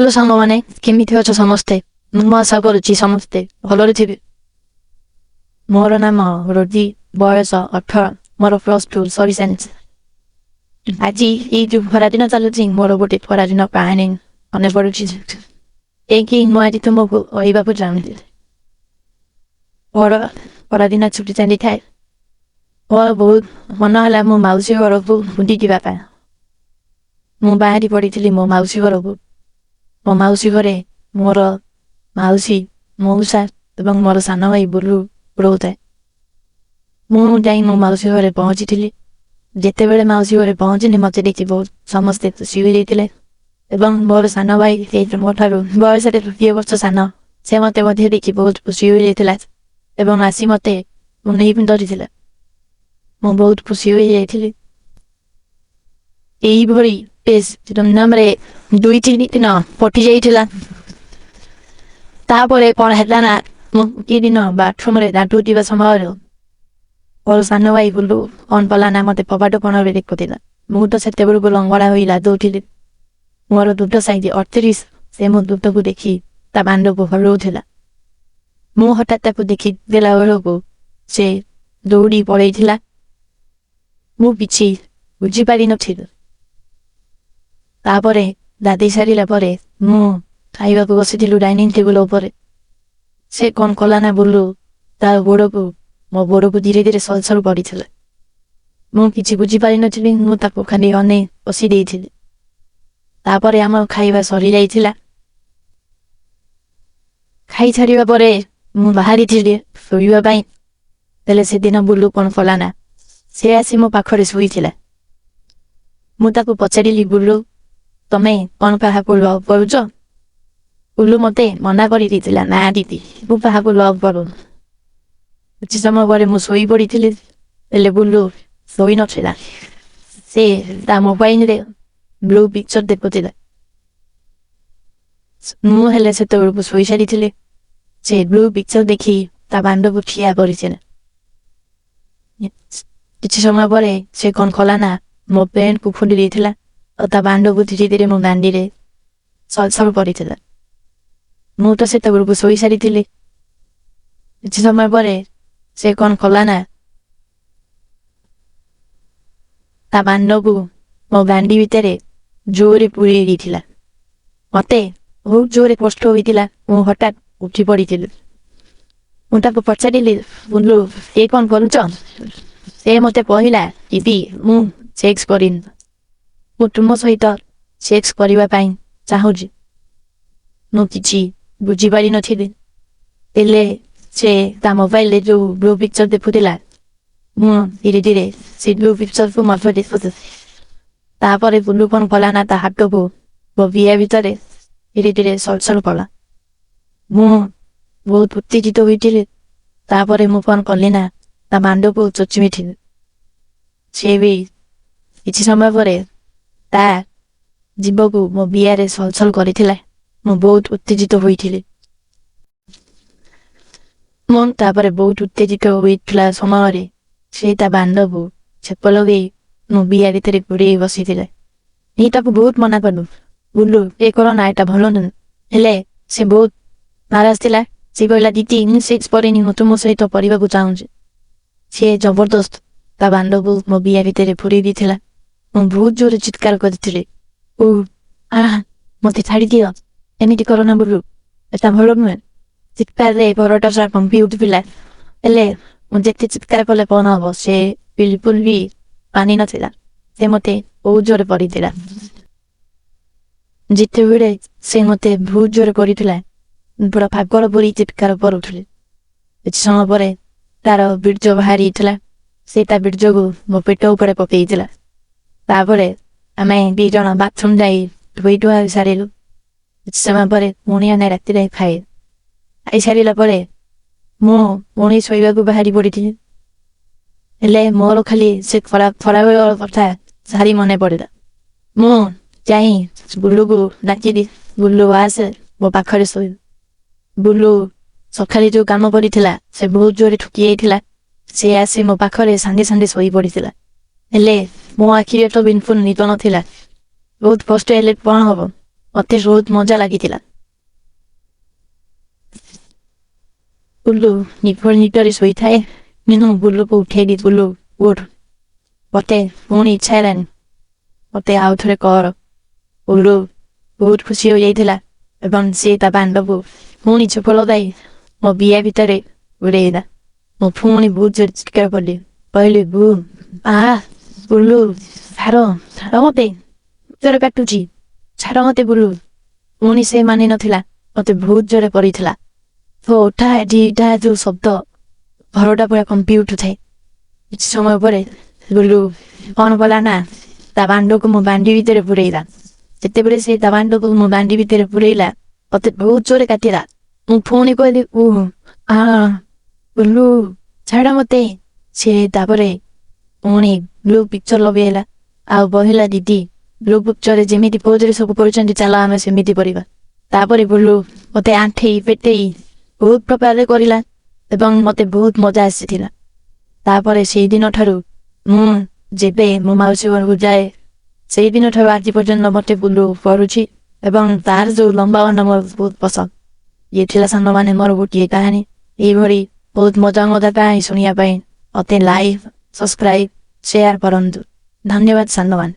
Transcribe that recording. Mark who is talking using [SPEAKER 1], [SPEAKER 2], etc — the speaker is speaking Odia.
[SPEAKER 1] हेलो साଙ୍ଗमाने केमिति अछ समस्ते म आशा करुछि समस्ते भलरे थिबे मोर नाम रोजी बयस 18 मोर +2 सरी सेन्स आज ए जो खरादिन चलुछि मोर गोटे खरादिन प्लानिङ अने पडुछि एकी म आज तुमको ओइबाको चाहन्थे और खरादिन छुट्टी चाहिँ थाए और बहुत मन होला म माउसी घरको बुटी जिबा पाए म बाहिर पडिथिली म माउसी घरको म माउसी घरे मोर माउसी मौसा एवं मोर सानो भाई बुलु रहुଥାଏ ମୁଁ ଯାଇ ମୋ ମାଉସୀ ଘରେ ପହଞ୍ଚିଥିଲି ଯେତେବେଳେ ମାଉସୀ ଘରେ ପହଞ୍ଚିଲି ମୋତେ ଦେଖି ବହୁତ ସମସ୍ତେ ଖୁସି ହୋଇଯାଇଥିଲେ ଏବଂ ମୋର ସାନ ଭାଇ ମୋଠାରୁ ବୟସରେ 2 ବର୍ଷ ସାନ ସେ ମୋତେ ମଧ୍ୟ ଦେଖି ବହୁତ ଖୁସି ହୋଇଯାଇଥିଲା ଏବଂ ଆସି ମୋତେ ନେଇ ଧରିଥିଲା ମୁଁ ବହୁତ ଖୁସି ହୋଇଯାଇଥିଲି ଏଇଭଳି ନାମରେ 2-3 ଦିନ ପଟି ଯାଇଥିଲା ତାପରେ କଣ ହେଲା ନା ମୁଁ କି ଦିନ ବାଥରୁମରେ ଗାଧୁଥିବା ସମୟରେ और सानो भाई बुलु कौन पला ना मते पबाटो कोणरे देखुथिला मु तो सेतेबेलु लंगड़ा होई लादौथिली मोर दुध साइज 38 से मो दुधको देखि ता बांडको हरौथिला मु हठात ताको देखि देला बेलको से दौड़ी पळैथिला मु पिछि बुझी पारि नथिल तापरे दादी सारिला परे मु खाइबाको बसिथिलु डाइनिङ टेबल उपरे से कौन कला ना बुलु ता गोडको मो गोडको धीरे धीरे सलसल पडिथिला मु किछि बुझी पारि नथिली मु ताको खाली अने बसि देइथिली तापरे हम खाइबा सरी जाइथिला खाइ छाडिबा परे मु बाहारि थिली सोइबा पई तेले से दिन बुलु कोन फलाना से आसी मो पाखरे सोइथिला मु ताको पछाडिली बुलु तमे कोन काहाको लव करूछ बुलु मते मना करि दिथिला ना दिदी मु काहाको लव करू କିଛି ସମୟ ପରେ ମୁଁ ଶୋଇ ପଡ଼ିଥିଲି ହେଲେ ବୁଲୁ ଶୋଇ ନଥିଲା ସେ ତା ମୋବାଇଲରେ ବ୍ଲୁ ପିକ୍ଚର ଦେଖୁଥିଲା ମୁଁ ହେଲେ ସେତେବେଳକୁ ଶୋଇ ସାରିଥିଲି ସେ ବ୍ଲୁ ପିକ୍ଚର ଦେଖି ତା ବାଣ୍ଡକୁ ଠିଆ କରିଥିଲା କିଛି ସମୟ ପରେ ସେ କଣ କଲା ନା ମୋ ପ୍ୟାଣ୍ଟକୁ ଖୋଲି ଦେଇଥିଲା ଆଉ ତା ବାଣ୍ଡକୁ ଧୀରେ ଧୀରେ ମୋ ଦାଣ୍ଡିରେ ସଲସଲ ପଡ଼ିଥିଲା ମୁଁ ତ ସେତେବେଳକୁ ଶୋଇ ସାରିଥିଲି କିଛି ସମୟ ପରେ से कौन कला ना ता बांडको मो गांडी भितरे जोरे पुरी दिथिला मते बहुत जोरे कष्ट होइतिला मु हठात उठी पडिथिल मु ताको पछाडिले बुलु ए कौन करूछ से मते पहिला दिदी मु सेक्स करिन मु तुम सहित सेक्स करिबा पई चाहूजी मु किछि बुझी पारि नथिले एले से ता मोबाइल जो ब्लू पिक्चर देखुथिला मु धीरे धीरे से ब्लू पिक्चर को मफे देखुथिला तापरे बुलु कोन कला ना ता हातको बिया भितरे धीरे धीरे सलसल कला मु बहुत उत्तेजित होइथिले तापरे मु कोन कली ना ता बांडको चोचिमिथिले से भी किछि समय परे ता जीवको मो बियारे सलसल करिथिला मु बहुत उत्तेजित होइथिले मन तापरे बहुत उत्तेजित होइथिला समयरे से ता बांडको छेप लगेई मो बिया भितरे पुरे बसिथिले एटाको बहुत मना करलु बुलु ए करो ना एटा भलो न हेले से बहुत नाराज थिला से कहला दिदी इन सेक्स परेनी म तुम सहित परिबाको चाहूछि से जबरदस्त ता बांडको मो बिया भितरे पुरे दिथिला म बहुत जोर चित्कार करथिले ओ आ मते छाडी दियो एमिति करो ना बुलु एटा भलो न चित्कार रे परटा सा पंपी उठिला एले मु जेते चित्कार कले कोन हबो से बिल्कुल भी पानी नथिला से मते बहुत जोर पडिथिला जिते बेले से मते बहुत जोर पडिथिला पूरा फागर पुरी चित्कार पर उठले କିଛି ସମୟ ପରେ ତାର ବୀର୍ଯ୍ୟ ବାହାରିଥିଲା ସେ ତା ବୀର୍ଯ୍ୟକୁ ମୋ ପେଟ ଉପରେ ପକେଇଥିଲା ତାପରେ ଆମେ ଦି ଜଣ ବାଥରୁମ ଯାଇ ଧୋଇ ଧୁଆ ସାରିଲୁ କିଛି ସମୟ ପରେ ପୁଣି ଆମେ ରାତିରେ ଖାଇସାରିଲା ପରେ ମୁଁ ପୁଣି ଶୋଇବାକୁ ବାହାରି ପଡ଼ିଥିଲି ହେଲେ ମୋର ଖାଲି ସେ ଖରାବେଳ କଥା ସାରି ମନେ ପଡ଼ିଲା ମୁଁ ଯାଇ ବୁଲୁକୁ ଡାକିଲି ବୁଲୁ ଆସେ ମୋ ପାଖରେ ଶୋଇବୁ ବୁଲୁ ସକାଳେ ଯୋଉ କାମ କରିଥିଲା ସେ ବହୁତ ଜୋରେ ଠକି ଯାଇଥିଲା ସେ ଆସି ମୋ ପାଖରେ ସାଙ୍ଗେ ସାଙ୍ଗେ ଶୋଇ ପଡ଼ିଥିଲା ହେଲେ ମୋ ଆଖିରେ ତ ବିଲକୁଲ ନିଦ ନଥିଲା ବହୁତ କଷ୍ଟ ହେଲେ କଣ ହବ ମତେ ବହୁତ ମଜା ଲାଗିଥିଲା। ବୁଲୁ ନିଦରେ ଶୋଇଥାଏ। ମୁଁ ବୁଲୁକୁ ଉଠେଇଲି, ବୁଲୁ ଉଠ। ମତେ ପୁଣି ଇଚ୍ଛା ହେଲାନି, ମତେ ଆଉ ଥରେ କର। ବୁଲୁ ବହୁତ ଖୁସି ହୋଇଯାଇଥିଲା ଏବଂ ସେ ତା ଦାଣ୍ଡକୁ ପୁଣି ଚୋପ ଲଗାଇ ମୋ ବିଆ ଭିତରେ ଉଡ଼େଇଲା। ମୁଁ ପୁଣି ବହୁତ ଜୋରେ ଚିତ୍କାର କଲି, କହିଲି ବୁଲୁ ଛାଡ଼ ମତେ, ଜୋରେ କାଟୁଛି, ଛାଡ଼ ମତେ ବୁଲୁ। ପୁଣି ସେ ମାନି ନଥିଲା, ମତେ ବହୁତ ଜୋରେ କରିଥିଲା। ତ ଉଠା ଯୋଉ ଶବ୍ଦ ଘରଟା ପୁରା କମ୍ପି ଉଠୁଥାଏ। କିଛି ସମୟ ପରେ ବୁଲୁ କଣ କଲା ନା, ତା ଦାଣ୍ଡକୁ ମୋ ବାଣ୍ଡି ଭିତରେ ପୁରେଇଲା। ଯେତେବେଳେ ସେ ତା ଦାଣ୍ଡକୁ ମୋ ବାଣ୍ଡି ଭିତରେ ପୁରେଇଲା, ମତେ ବହୁତ ଜୋରେ କାଟିଲା। ମୁଁ ପୁଣି କହିଲି ବୁଲୁ ଛାଡ଼ ମତେ। ସେ ତାପରେ ପୁଣି ବ୍ଲୁ ପିକ୍ଚର ଲଗେଇଲା ଆଉ କହିଲା, ଦିଦି ବ୍ଲୁ ପିକ୍ଚରରେ ଯେମିତି ପୋଜରେ ସବୁ କରୁଛନ୍ତି, ଚାଲ ଆମେ ସେମିତି କରିବା। ତାପରେ ବୁଲୁ ମତେ ଆଣ୍ଠେଇ ପେଟେଇ ବହୁତ ପ୍ରକାରରେ କରିଲା ଏବଂ ମତେ ବହୁତ ମଜା ଆସିଥିଲା। ତାପରେ ସେଇଦିନ ଠାରୁ ମୁଁ ଯେବେ ମୋ ମାଉସୀ ଘରକୁ ଯାଏ, ସେଇଦିନ ଠାରୁ ଆଜି ପର୍ଯ୍ୟନ୍ତ ମତେ ବୁଲୁ କରୁଛି ଏବଂ ତାର ଯୋଉ ଲମ୍ବା ଅଣ୍ଡା ମୋର ବହୁତ ପସନ୍ଦ। ଇଏ ଥିଲା ସାଙ୍ଗମାନେ ମୋର ଗୋଟିଏ କାହାଣୀ। ଏଇଭଳି ବହୁତ ମଜା କାହାଣୀ ଶୁଣିବା ପାଇଁ ମତେ ଲାଇକ୍, ସବସ୍କ୍ରାଇବ୍, ସେୟାର କରନ୍ତୁ। ଧନ୍ୟବାଦ ସାଙ୍ଗମାନେ।